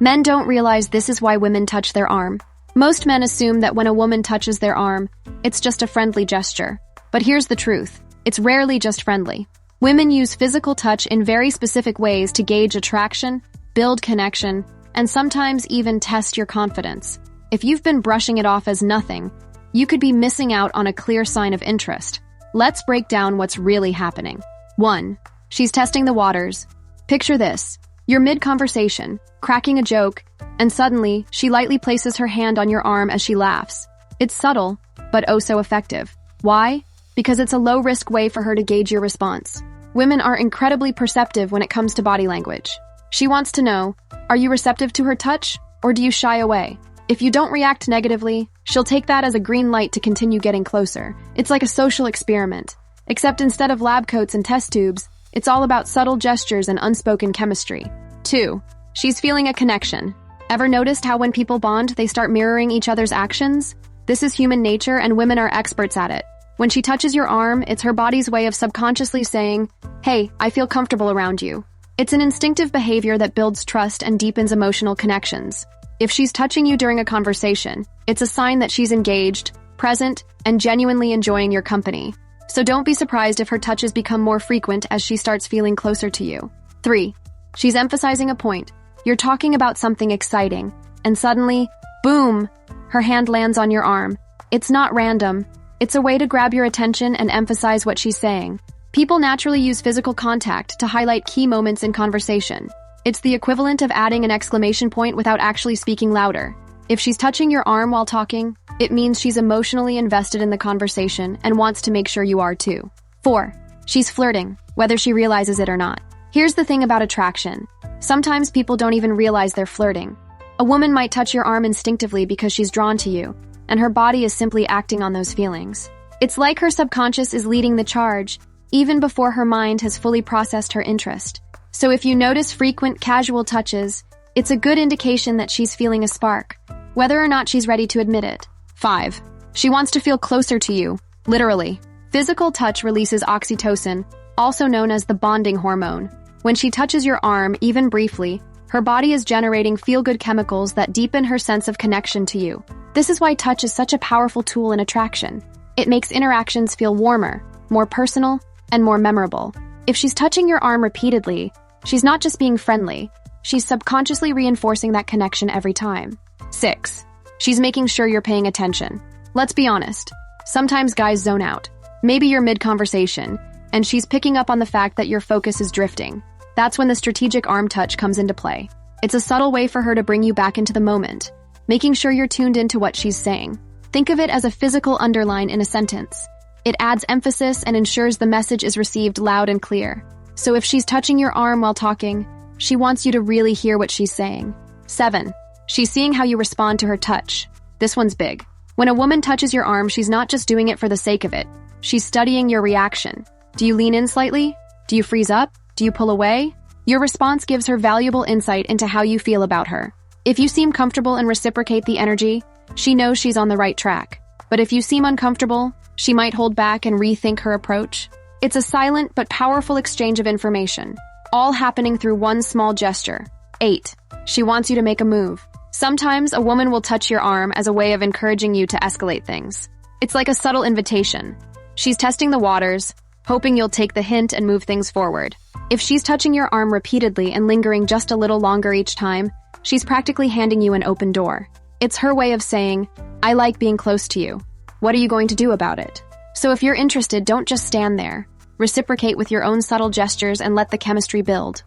Men don't realize this is why women touch their arm. Most men assume that when a woman touches their arm, it's just a friendly gesture. But here's the truth. It's rarely just friendly. Women use physical touch in very specific ways to gauge attraction, build connection, and sometimes even test your confidence. If you've been brushing it off as nothing, you could be missing out on a clear sign of interest. Let's break down what's really happening. 1. She's testing the waters. Picture this. You're mid-conversation, cracking a joke, and suddenly, she lightly places her hand on your arm as she laughs. It's subtle, but oh so effective. Why? Because it's a low-risk way for her to gauge your response. Women are incredibly perceptive when it comes to body language. She wants to know, are you receptive to her touch, or do you shy away? If you don't react negatively, she'll take that as a green light to continue getting closer. It's like a social experiment. Except instead of lab coats and test tubes, it's all about subtle gestures and unspoken chemistry. 2. She's feeling a connection. Ever noticed how when people bond, they start mirroring each other's actions? This is human nature, and women are experts at it. When she touches your arm, it's her body's way of subconsciously saying, hey, I feel comfortable around you. It's an instinctive behavior that builds trust and deepens emotional connections. If she's touching you during a conversation, it's a sign that she's engaged, present, and genuinely enjoying your company. So don't be surprised if her touches become more frequent as she starts feeling closer to you. 3. She's emphasizing a point. You're talking about something exciting, and suddenly, boom, her hand lands on your arm. It's not random. It's a way to grab your attention and emphasize what she's saying. People naturally use physical contact to highlight key moments in conversation. It's the equivalent of adding an exclamation point without actually speaking louder. If she's touching your arm while talking, it means she's emotionally invested in the conversation and wants to make sure you are too. 4. She's flirting, whether she realizes it or not. Here's the thing about attraction. Sometimes people don't even realize they're flirting. A woman might touch your arm instinctively because she's drawn to you, and her body is simply acting on those feelings. It's like her subconscious is leading the charge, even before her mind has fully processed her interest. So if you notice frequent casual touches, it's a good indication that she's feeling a spark, whether or not she's ready to admit it. 5. She wants to feel closer to you, literally. Physical touch releases oxytocin, also known as the bonding hormone. When she touches your arm, even briefly, her body is generating feel-good chemicals that deepen her sense of connection to you. This is why touch is such a powerful tool in attraction. It makes interactions feel warmer, more personal, and more memorable. If she's touching your arm repeatedly, she's not just being friendly, she's subconsciously reinforcing that connection every time. 6. She's making sure you're paying attention. Let's be honest. Sometimes guys zone out. Maybe you're mid-conversation, and she's picking up on the fact that your focus is drifting. That's when the strategic arm touch comes into play. It's a subtle way for her to bring you back into the moment, making sure you're tuned into what she's saying. Think of it as a physical underline in a sentence. It adds emphasis and ensures the message is received loud and clear. So if she's touching your arm while talking, she wants you to really hear what she's saying. 7. She's seeing how you respond to her touch. This one's big. When a woman touches your arm, she's not just doing it for the sake of it. She's studying your reaction. Do you lean in slightly? Do you freeze up? Do you pull away? Your response gives her valuable insight into how you feel about her. If you seem comfortable and reciprocate the energy, she knows she's on the right track. But if you seem uncomfortable, she might hold back and rethink her approach. It's a silent but powerful exchange of information, all happening through one small gesture. 8. She wants you to make a move. Sometimes a woman will touch your arm as a way of encouraging you to escalate things. It's like a subtle invitation. She's testing the waters, hoping you'll take the hint and move things forward. If she's touching your arm repeatedly and lingering just a little longer each time, she's practically handing you an open door. It's her way of saying, I like being close to you. What are you going to do about it? So if you're interested, don't just stand there. Reciprocate with your own subtle gestures and let the chemistry build.